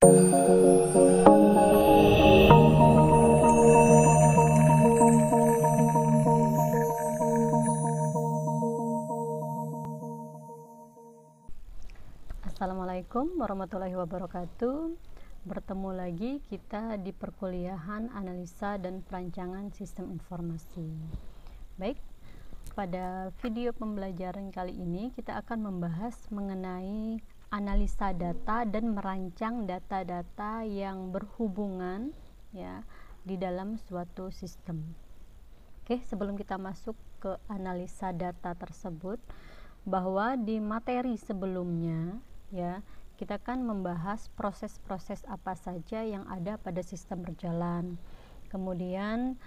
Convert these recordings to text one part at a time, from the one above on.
Assalamualaikum warahmatullahi wabarakatuh. Bertemu lagi kita di perkuliahan analisa dan perancangan sistem informasi. Baik, pada video pembelajaran kali ini kita akan membahas mengenai analisa data dan merancang data-data yang berhubungan ya di dalam suatu sistem. Oke, sebelum kita masuk ke analisa data tersebut, bahwa di materi sebelumnya ya kita kan membahas proses-proses apa saja yang ada pada sistem berjalan. Kemudian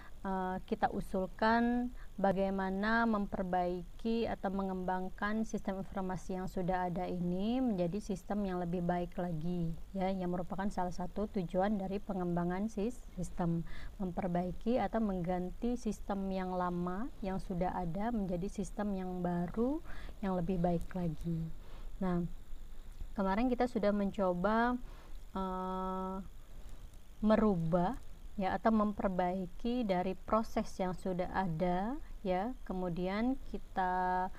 kita usulkan bagaimana memperbaiki atau mengembangkan sistem informasi yang sudah ada ini menjadi sistem yang lebih baik lagi ya, yang merupakan salah satu tujuan dari pengembangan sistem, memperbaiki atau mengganti sistem yang lama yang sudah ada menjadi sistem yang baru yang lebih baik lagi. Nah, kemarin kita sudah mencoba merubah ya atau memperbaiki dari proses yang sudah ada ya, kemudian kita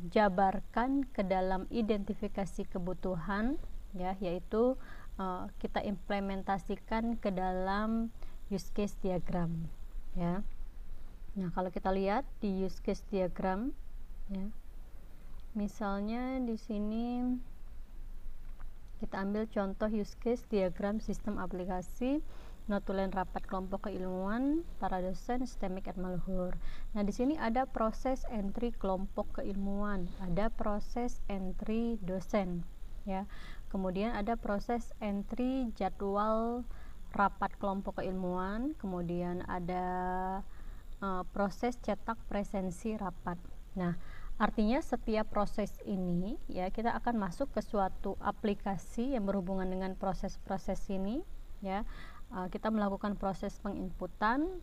jabarkan ke dalam identifikasi kebutuhan ya, yaitu kita implementasikan ke dalam use case diagram ya. Nah, kalau kita lihat di use case diagram ya, misalnya di sini kita ambil contoh use case diagram sistem aplikasi notulen rapat kelompok keilmuan para dosen STEMIK Atmaluhur. Nah, di sini ada proses entry kelompok keilmuan, ada proses entry dosen ya. Kemudian ada proses entry jadwal rapat kelompok keilmuan, kemudian ada proses cetak presensi rapat. Nah, artinya setiap proses ini ya kita akan masuk ke suatu aplikasi yang berhubungan dengan proses-proses ini ya. Kita melakukan proses penginputan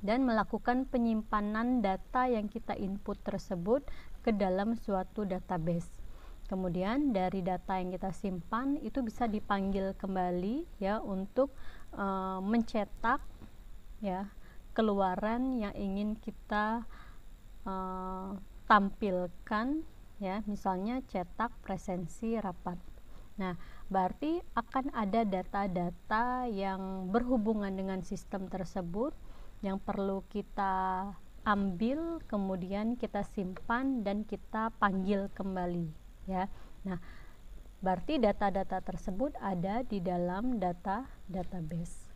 dan melakukan penyimpanan data yang kita input tersebut ke dalam suatu database. Kemudian dari data yang kita simpan itu bisa dipanggil kembali ya untuk mencetak ya keluaran yang ingin kita tampilkan ya, misalnya cetak presensi rapat. Nah, berarti akan ada data-data yang berhubungan dengan sistem tersebut yang perlu kita ambil, kemudian kita simpan dan kita panggil kembali ya. Nah, berarti data-data tersebut ada di dalam database.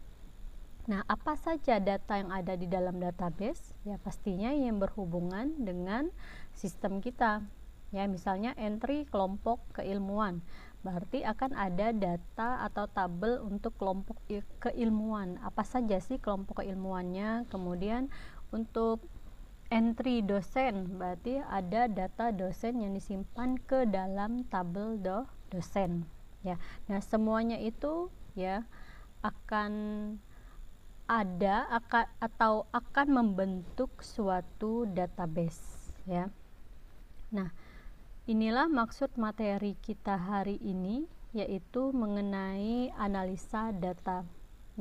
Nah, apa saja data yang ada di dalam database? Ya, pastinya yang berhubungan dengan sistem kita. Ya, misalnya entry kelompok keilmuan. Berarti akan ada data atau tabel untuk kelompok keilmuan. Apa saja sih kelompok keilmuannya? Kemudian untuk entry dosen, berarti ada data dosen yang disimpan ke dalam tabel dosen. Ya. Nah, semuanya itu ya akan ada atau akan membentuk suatu database ya. Nah, inilah maksud materi kita hari ini, yaitu mengenai analisa data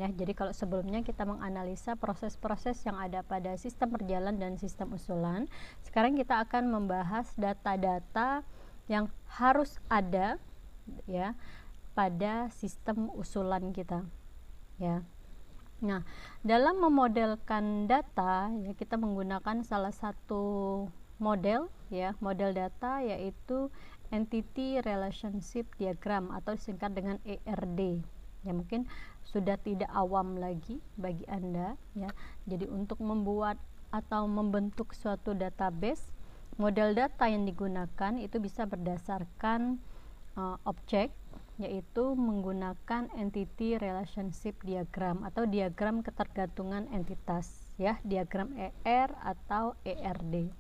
ya. Jadi kalau sebelumnya kita menganalisa proses-proses yang ada pada sistem berjalan dan sistem usulan, sekarang kita akan membahas data-data yang harus ada ya pada sistem usulan kita ya. Nah, dalam memodelkan data ya kita menggunakan salah satu model ya, model data yaitu Entity Relationship Diagram atau disingkat dengan ERD. Ya, mungkin sudah tidak awam lagi bagi Anda ya. Jadi untuk membuat atau membentuk suatu database, model data yang digunakan itu bisa berdasarkan objek, yaitu menggunakan entity relationship diagram atau diagram ketergantungan entitas ya, diagram ER atau ERD.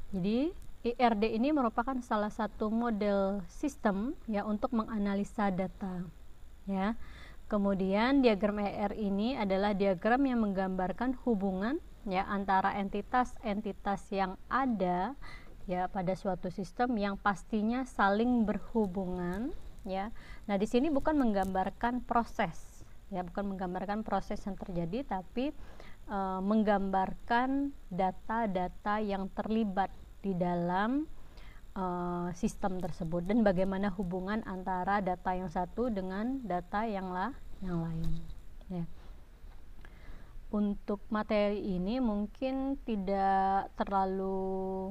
Jadi ERD ini merupakan salah satu model sistem ya untuk menganalisa data ya. Kemudian diagram ER ini adalah diagram yang menggambarkan hubungan ya antara entitas-entitas yang ada ya pada suatu sistem yang pastinya saling berhubungan, ya. Nah, di sini bukan menggambarkan proses, ya, bukan menggambarkan proses yang terjadi, tapi menggambarkan data-data yang terlibat di dalam sistem tersebut dan bagaimana hubungan antara data yang satu dengan data yang lain, ya. Untuk materi ini mungkin tidak terlalu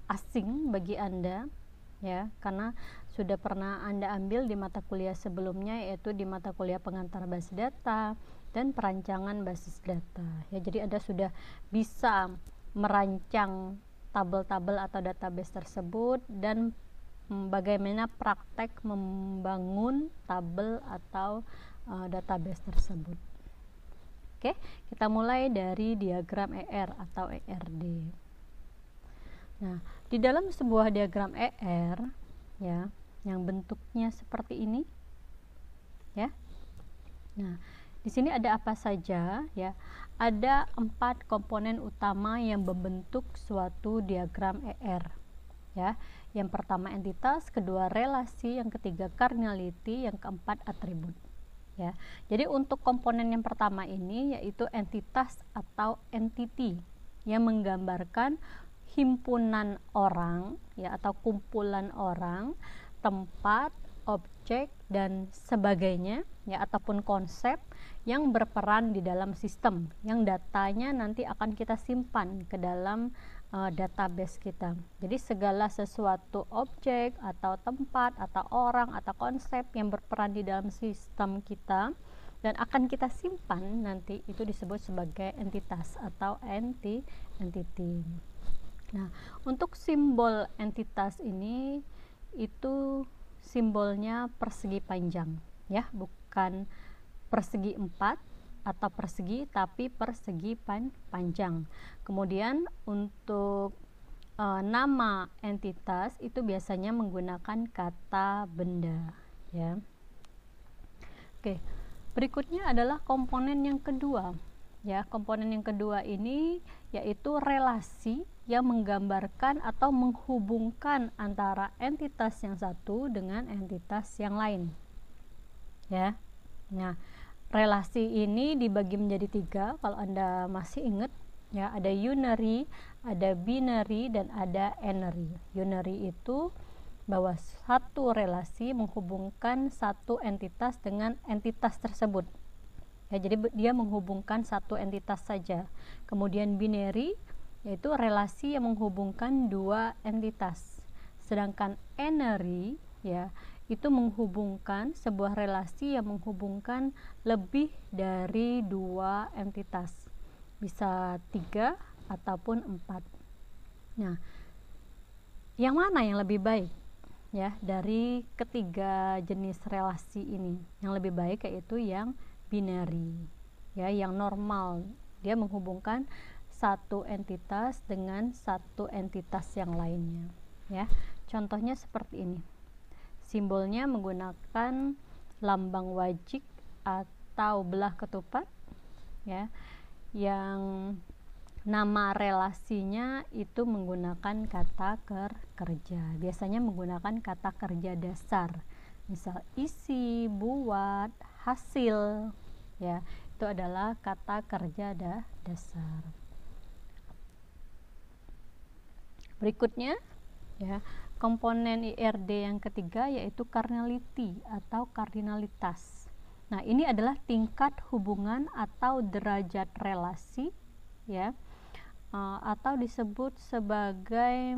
asing bagi Anda, ya, karena sudah pernah Anda ambil di mata kuliah sebelumnya, yaitu di mata kuliah pengantar basis data dan perancangan basis data, ya. Jadi Anda sudah bisa merancang tabel-tabel atau database tersebut dan bagaimana praktek membangun tabel atau database tersebut. Oke, kita mulai dari diagram ER atau ERD. Nah, di dalam sebuah diagram ER, ya, yang bentuknya seperti ini, ya. Nah, di sini ada apa saja, ya? Ada 4 komponen utama yang membentuk suatu diagram ER, ya. Yang pertama entitas, kedua relasi, yang ketiga cardinality, yang keempat atribut, ya. Jadi untuk komponen yang pertama ini yaitu entitas atau entity yang menggambarkan himpunan orang, ya, atau kumpulan orang, tempat, objek dan sebagainya, ya, ataupun konsep yang berperan di dalam sistem yang datanya nanti akan kita simpan ke dalam database kita. Jadi segala sesuatu objek atau tempat atau orang atau konsep yang berperan di dalam sistem kita dan akan kita simpan nanti itu disebut sebagai entitas atau entity. Nah, untuk simbol entitas ini itu simbolnya persegi panjang, ya, bukan persegi 4 atau persegi, tapi persegi panjang. Kemudian untuk nama entitas itu biasanya menggunakan kata benda, ya. Oke, berikutnya adalah komponen yang kedua, ya. Komponen yang kedua ini yaitu relasi yang menggambarkan atau menghubungkan antara entitas yang satu dengan entitas yang lain, ya. Nah, relasi ini dibagi menjadi 3 kalau Anda masih ingat, ya. Ada unary, ada binary, dan ada n-ary. Unary itu bahwa satu relasi menghubungkan satu entitas dengan entitas tersebut, ya. Jadi dia menghubungkan satu entitas saja. Kemudian binary yaitu relasi yang menghubungkan 2 entitas. Sedangkan n-ary, ya, itu menghubungkan sebuah relasi yang menghubungkan lebih dari 2 entitas, bisa 3 ataupun 4. Nah, yang mana yang lebih baik, ya, dari ketiga jenis relasi ini? Yang lebih baik yaitu yang binary, ya, yang normal, dia menghubungkan satu entitas dengan satu entitas yang lainnya, ya. Contohnya seperti ini. Simbolnya menggunakan lambang wajik atau belah ketupat, ya, yang nama relasinya itu menggunakan kata kerja. Biasanya menggunakan kata kerja dasar, misal isi, buat, hasil, ya, itu adalah kata kerja dasar. Berikutnya, ya, komponen IRD yang ketiga yaitu cardinality atau kardinalitas. Nah, ini adalah tingkat hubungan atau derajat relasi, ya, atau disebut sebagai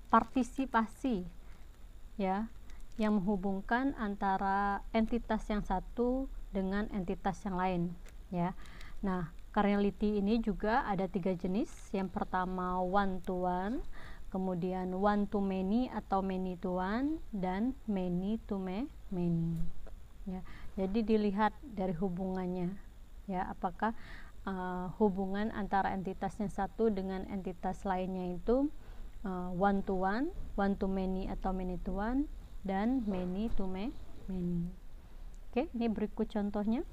partisipasi, ya, yang menghubungkan antara entitas yang satu dengan entitas yang lain, ya. Nah, cardinality ini juga ada 3 jenis. Yang pertama one to one, kemudian one to many atau many to one, dan many to many, ya. Jadi dilihat dari hubungannya, ya, apakah hubungan antara entitas yang satu dengan entitas lainnya itu one to many atau many to one, dan many to many. Oke, ini berikut contohnya.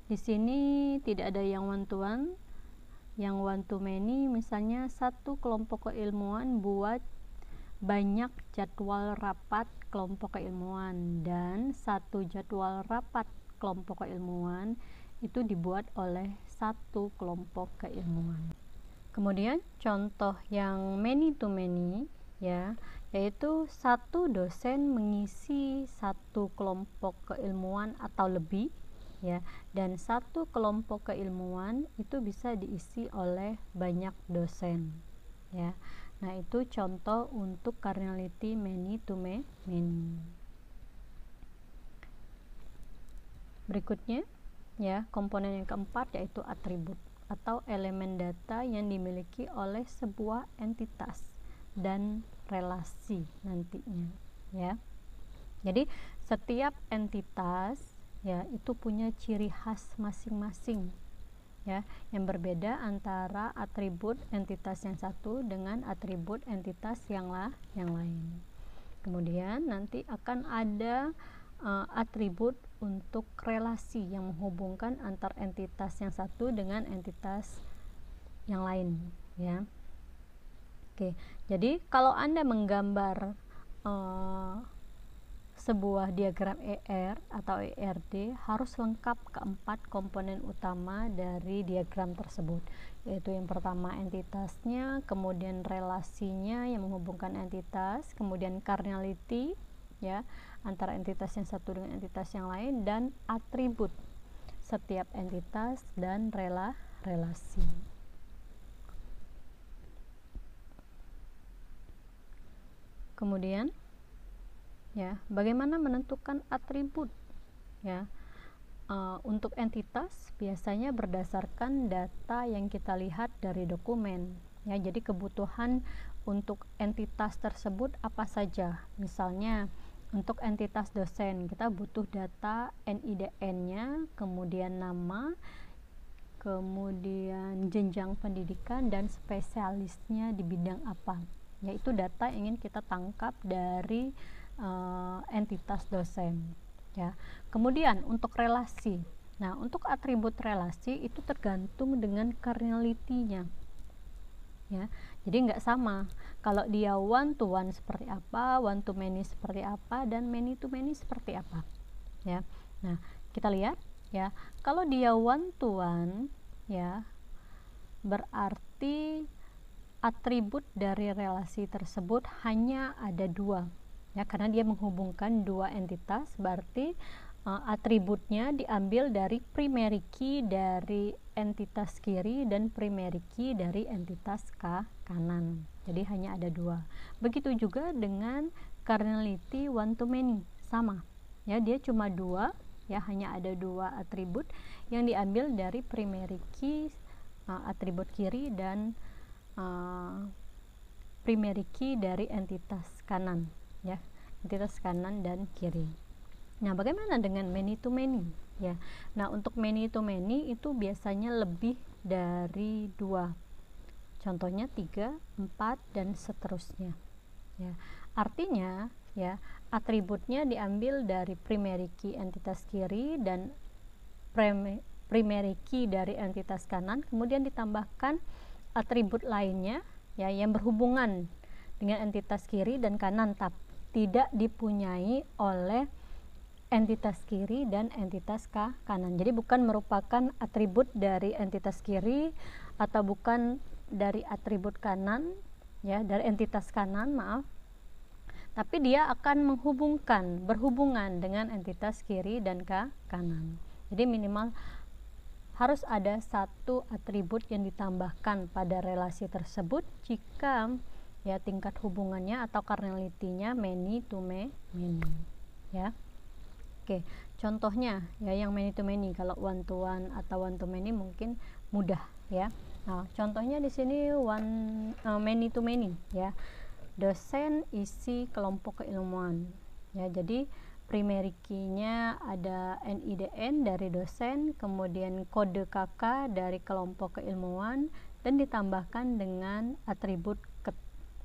Di sini tidak ada yang one to one, yang one to many, misalnya satu kelompok keilmuan buat banyak jadwal rapat kelompok keilmuan, dan satu jadwal rapat kelompok keilmuan itu dibuat oleh satu kelompok keilmuan. Kemudian contoh yang many to many, ya, yaitu satu dosen mengisi satu kelompok keilmuan atau lebih, ya, dan satu kelompok keilmuan itu bisa diisi oleh banyak dosen, ya. Nah, itu contoh untuk cardinality many to many. Berikutnya, ya, komponen yang keempat yaitu atribut atau elemen data yang dimiliki oleh sebuah entitas dan relasi nantinya, ya. Jadi setiap entitas, ya, itu punya ciri khas masing-masing, ya, yang berbeda antara atribut entitas yang satu dengan atribut entitas yang lain. Kemudian nanti akan ada atribut untuk relasi yang menghubungkan antar entitas yang satu dengan entitas yang lain, ya. Oke, jadi kalau Anda menggambar sebuah diagram ER atau ERD, harus lengkap keempat komponen utama dari diagram tersebut, yaitu yang pertama entitasnya, kemudian relasinya yang menghubungkan entitas, kemudian cardinality, ya, antara entitas yang satu dengan entitas yang lain, dan atribut setiap entitas dan relasi. Kemudian, ya, bagaimana menentukan atribut, ya? Untuk entitas biasanya berdasarkan data yang kita lihat dari dokumen, ya. Jadi kebutuhan untuk entitas tersebut apa saja. Misalnya untuk entitas dosen kita butuh data NIDN-nya, kemudian nama, kemudian jenjang pendidikan dan spesialisnya di bidang apa. Yaitu data yang ingin kita tangkap dari entitas dosen, ya. Kemudian untuk relasi, nah, untuk atribut relasi itu tergantung dengan cardinality-nya, ya. Jadi nggak sama kalau dia one to one seperti apa, one to many seperti apa, dan many to many seperti apa, ya. Nah, kita lihat, ya, kalau dia one to one, ya, berarti atribut dari relasi tersebut hanya ada dua, ya, karena dia menghubungkan dua entitas, berarti atributnya diambil dari primary key dari entitas kiri dan primary key dari entitas kanan. Jadi hanya ada dua. Begitu juga dengan cardinality one to many, sama, ya, dia cuma dua, ya, hanya ada dua atribut yang diambil dari primary key atribut kiri dan primary key dari entitas kanan, ya, entitas kanan dan kiri. Nah, bagaimana dengan many to many, ya? Nah, untuk many to many itu biasanya lebih dari dua, contohnya 3, 4, dan seterusnya, ya. Artinya, ya, atributnya diambil dari primary key entitas kiri dan primary key dari entitas kanan, kemudian ditambahkan atribut lainnya, ya, yang berhubungan dengan entitas kiri dan kanan, tapi tidak dipunyai oleh entitas kiri dan entitas kanan. Jadi bukan merupakan atribut dari entitas kiri atau bukan dari atribut kanan, ya, dari entitas kanan, maaf. Tapi dia akan berhubungan dengan entitas kiri dan kanan. Jadi minimal harus ada satu atribut yang ditambahkan pada relasi tersebut jika, ya, tingkat hubungannya atau cardinality-nya many to many, ya. Oke, contohnya, ya, yang many to many. Kalau one to one atau one to many mungkin mudah, ya. Nah, contohnya di sini many to many, ya. Dosen isi kelompok keilmuan, ya. Jadi primary key-nya ada NIDN dari dosen, kemudian kode KK dari kelompok keilmuan, dan ditambahkan dengan atribut ket,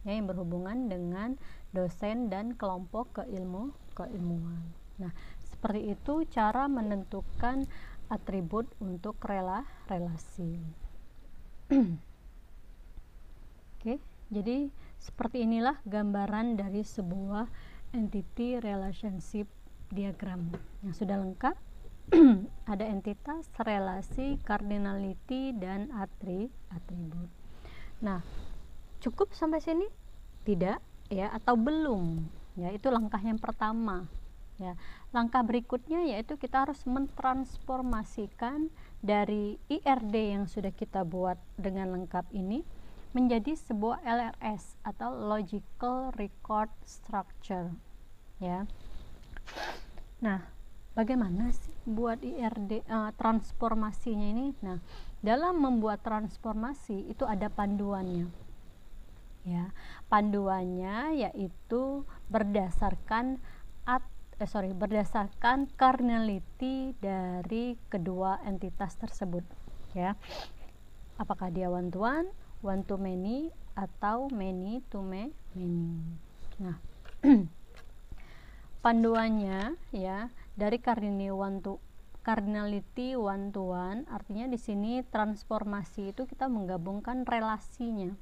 ya, yang berhubungan dengan dosen dan kelompok keilmuan. Nah, seperti itu cara menentukan atribut untuk relasi. Oke, jadi seperti inilah gambaran dari sebuah entity relationship diagram yang sudah lengkap. Ada entitas, relasi, cardinality, dan atribut. Nah, cukup sampai sini? Tidak, ya, atau belum? Ya, itu langkah yang pertama. Ya, langkah berikutnya yaitu kita harus mentransformasikan dari IRD yang sudah kita buat dengan lengkap ini menjadi sebuah LRS atau Logical Record Structure. Ya. Nah, bagaimana sih buat IRD transformasinya ini? Nah, dalam membuat transformasi itu ada panduannya. Ya, panduannya yaitu berdasarkan cardinality dari kedua entitas tersebut. Ya, apakah dia one to one, one to many, atau many to many. Nah, panduannya ya dari cardinality one to one, artinya di sini transformasi itu kita menggabungkan relasinya.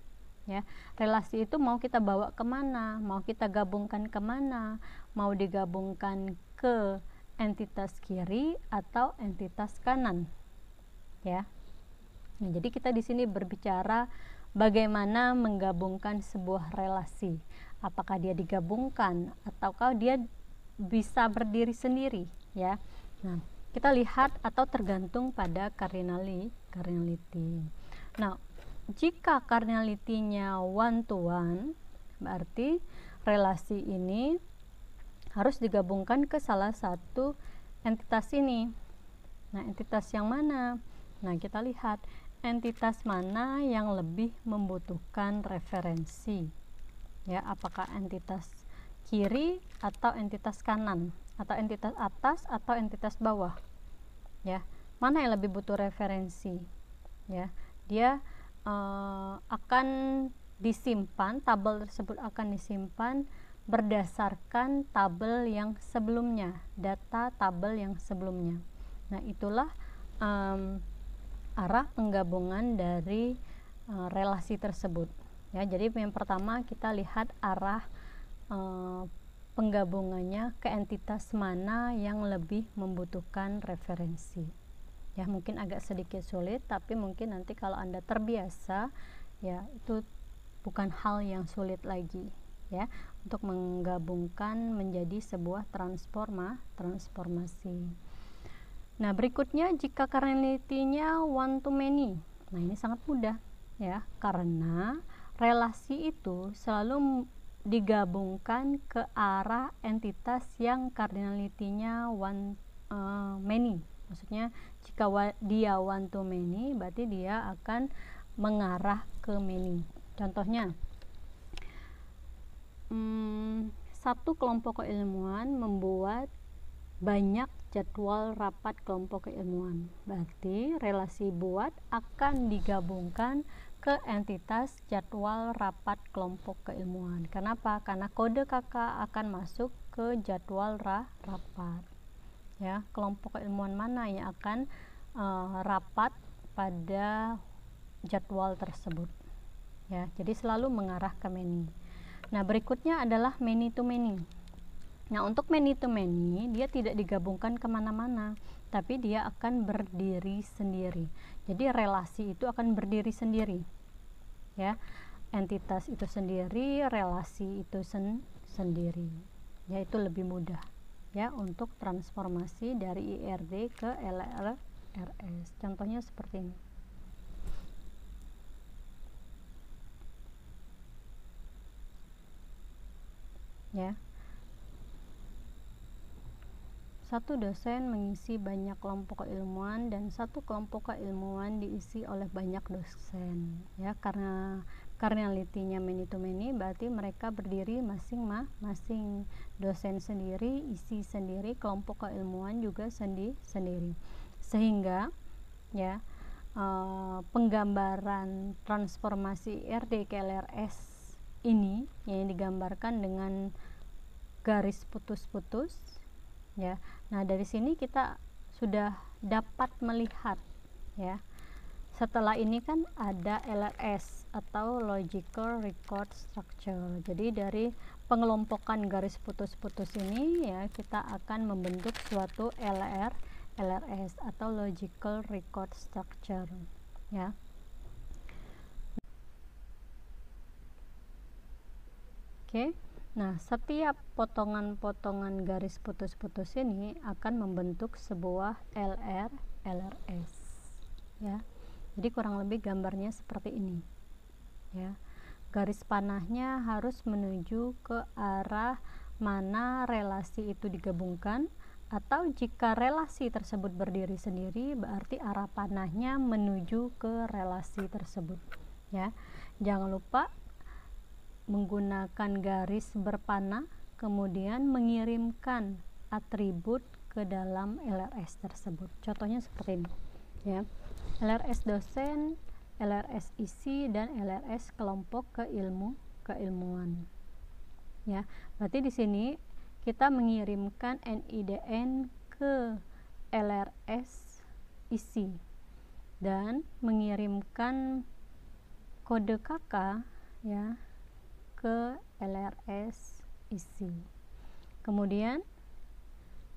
Ya, relasi itu mau kita bawa kemana, mau kita gabungkan kemana, mau digabungkan ke entitas kiri atau entitas kanan. Ya. Nah, jadi kita di sini berbicara bagaimana menggabungkan sebuah relasi. Apakah dia digabungkan ataukah dia bisa berdiri sendiri, ya. Nah, kita lihat atau tergantung pada cardinality. Nah, jika cardinality-nya one to one, berarti relasi ini harus digabungkan ke salah satu entitas ini. Nah, entitas yang mana? Nah, kita lihat entitas mana yang lebih membutuhkan referensi. Ya, apakah entitas kiri atau entitas kanan, atau entitas atas atau entitas bawah. Ya, mana yang lebih butuh referensi? Ya, dia akan disimpan, tabel tersebut akan disimpan berdasarkan tabel yang sebelumnya, data tabel yang sebelumnya. Nah, itulah arah penggabungan dari relasi tersebut. Ya, jadi yang pertama kita lihat arah penggabungannya ke entitas mana yang lebih membutuhkan referensi. Ya, mungkin agak sedikit sulit, tapi mungkin nanti kalau Anda terbiasa, ya itu bukan hal yang sulit lagi, ya, untuk menggabungkan menjadi sebuah transformasi. Nah, berikutnya jika cardinality-nya one to many. Nah, ini sangat mudah, ya, karena relasi itu selalu digabungkan ke arah entitas yang cardinality-nya many. Maksudnya jika dia one to many, berarti dia akan mengarah ke many. Contohnya, satu kelompok keilmuan membuat banyak jadwal rapat kelompok keilmuan. Berarti relasi buat akan digabungkan ke entitas jadwal rapat kelompok keilmuan. Kenapa? Karena kode KK akan masuk ke jadwal rapat. Ya, kelompok keilmuan mana yang akan rapat pada jadwal tersebut. Ya, jadi selalu mengarah ke many. Nah, berikutnya adalah many to many. Nah, untuk many to many dia tidak digabungkan kemana-mana, tapi dia akan berdiri sendiri. Jadi relasi itu akan berdiri sendiri. Ya, entitas itu sendiri, relasi itu sendiri. Ya, itu lebih mudah. Ya, untuk transformasi dari IRD ke LRS. Contohnya seperti ini. Ya. Satu dosen mengisi banyak kelompok keilmuan dan satu kelompok keilmuan diisi oleh banyak dosen. Ya, karena cardinality-nya many to many, berarti mereka berdiri masing-masing, dosen sendiri, isi sendiri, kelompok keilmuan juga sendiri. Sehingga ya, penggambaran transformasi IRD ke LRS ini yang digambarkan dengan garis putus-putus. Ya, nah dari sini kita sudah dapat melihat ya setelah ini kan ada LRS atau Logical Record Structure. Jadi dari pengelompokan garis putus-putus ini ya kita akan membentuk suatu LRS atau Logical Record Structure ya. Oke. Nah, setiap potongan-potongan garis putus-putus ini akan membentuk sebuah LRS ya. Jadi kurang lebih gambarnya seperti ini ya. Garis panahnya harus menuju ke arah mana relasi itu digabungkan, atau jika relasi tersebut berdiri sendiri berarti arah panahnya menuju ke relasi tersebut ya. Jangan lupa menggunakan garis berpanah kemudian mengirimkan atribut ke dalam LRS tersebut. Contohnya seperti ini ya. LRS dosen, LRS isi, dan LRS kelompok keilmuan ya. Berarti di sini kita mengirimkan NIDN ke LRS isi dan mengirimkan kode KK ya ke LRS isi. Kemudian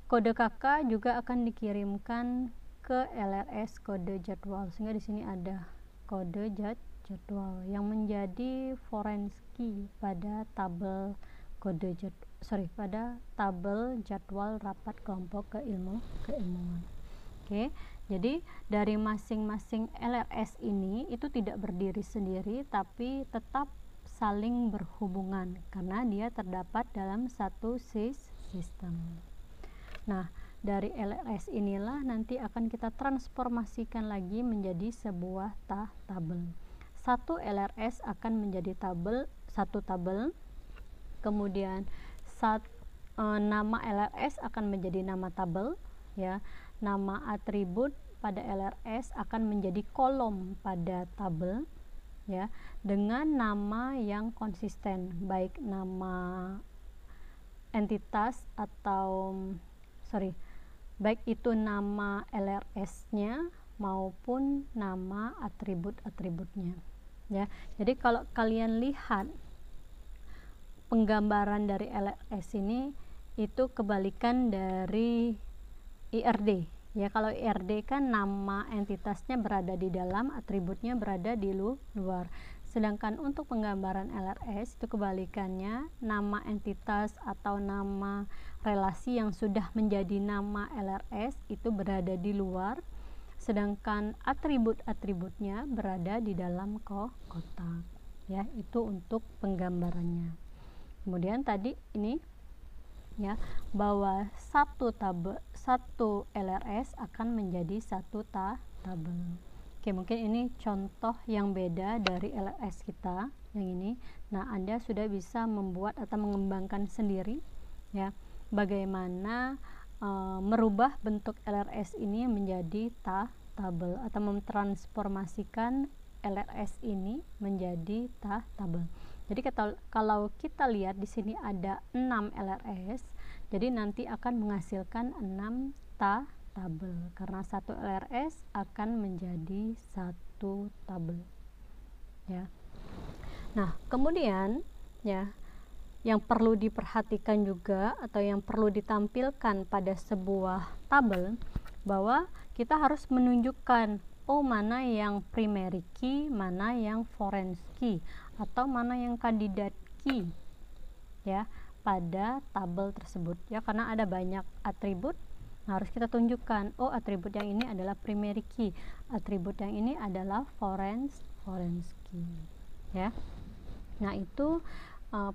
kode KK juga akan dikirimkan ke LRS kode jadwal, sehingga di sini ada kode jadwal yang menjadi foreign key pada tabel pada tabel jadwal rapat kelompok keilmuan. Oke, jadi dari masing-masing LRS ini itu tidak berdiri sendiri tapi tetap saling berhubungan karena dia terdapat dalam satu sistem. Nah, dari LRS inilah nanti akan kita transformasikan lagi menjadi sebuah tabel. Satu LRS akan menjadi satu tabel. Kemudian nama LRS akan menjadi nama tabel ya. Nama atribut pada LRS akan menjadi kolom pada tabel ya, dengan nama yang konsisten, baik nama entitas atau baik itu nama LRS-nya maupun nama atribut-atributnya ya. Jadi kalau kalian lihat penggambaran dari LRS ini itu kebalikan dari IRD ya. Kalau IRD kan nama entitasnya berada di dalam, atributnya berada di luar. Sedangkan untuk penggambaran LRS itu kebalikannya, nama entitas atau nama relasi yang sudah menjadi nama LRS itu berada di luar, sedangkan atribut-atributnya berada di dalam kotak ya. Itu untuk penggambarannya. Kemudian tadi ini ya, bahwa satu LRS akan menjadi satu tabel. Oke, mungkin ini contoh yang beda dari LRS kita yang ini. Nah, Anda sudah bisa membuat atau mengembangkan sendiri ya, bagaimana merubah bentuk LRS ini menjadi tabel atau mentransformasikan LRS ini menjadi tabel. Jadi kalau kita lihat di sini ada 6 LRS, jadi nanti akan menghasilkan 6 tabel karena satu LRS akan menjadi satu tabel. Ya. Nah, kemudian ya, yang perlu diperhatikan juga atau yang perlu ditampilkan pada sebuah tabel bahwa kita harus menunjukkan mana yang primary key, mana yang foreign key, atau mana yang candidate key ya pada tabel tersebut ya, karena ada banyak atribut. Harus kita tunjukkan, atribut yang ini adalah primary key, atribut yang ini adalah foreign key ya. Nah, itu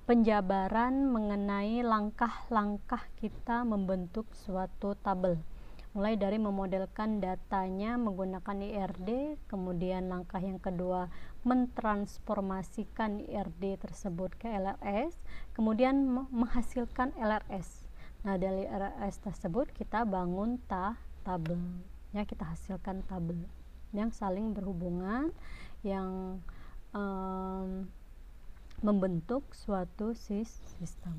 penjabaran mengenai langkah-langkah kita membentuk suatu tabel, mulai dari memodelkan datanya menggunakan IRD, kemudian langkah yang kedua mentransformasikan IRD tersebut ke LRS, kemudian menghasilkan LRS. Nah, dari LRS tersebut kita bangun tabel ya, kita hasilkan tabel yang saling berhubungan, yang membentuk suatu sistem.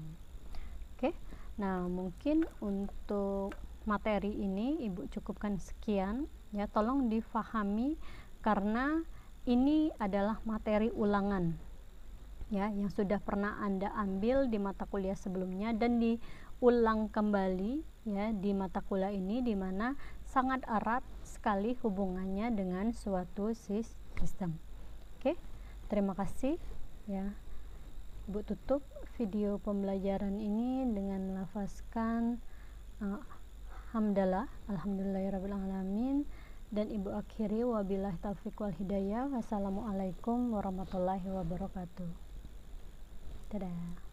Oke. Nah, mungkin untuk materi ini Ibu cukupkan sekian ya. Tolong difahami karena ini adalah materi ulangan ya, yang sudah pernah Anda ambil di mata kuliah sebelumnya dan diulang kembali ya di mata kuliah ini, di mana sangat erat sekali hubungannya dengan suatu sistem. Oke, terima kasih ya. Ibu tutup video pembelajaran ini dengan melafazkan hamdalah, alhamdulillahirabbil alamin, dan ibu akhiri wabillahi taufiq wal hidayah. Wassalamualaikum warahmatullahi wabarakatuh. Dadah.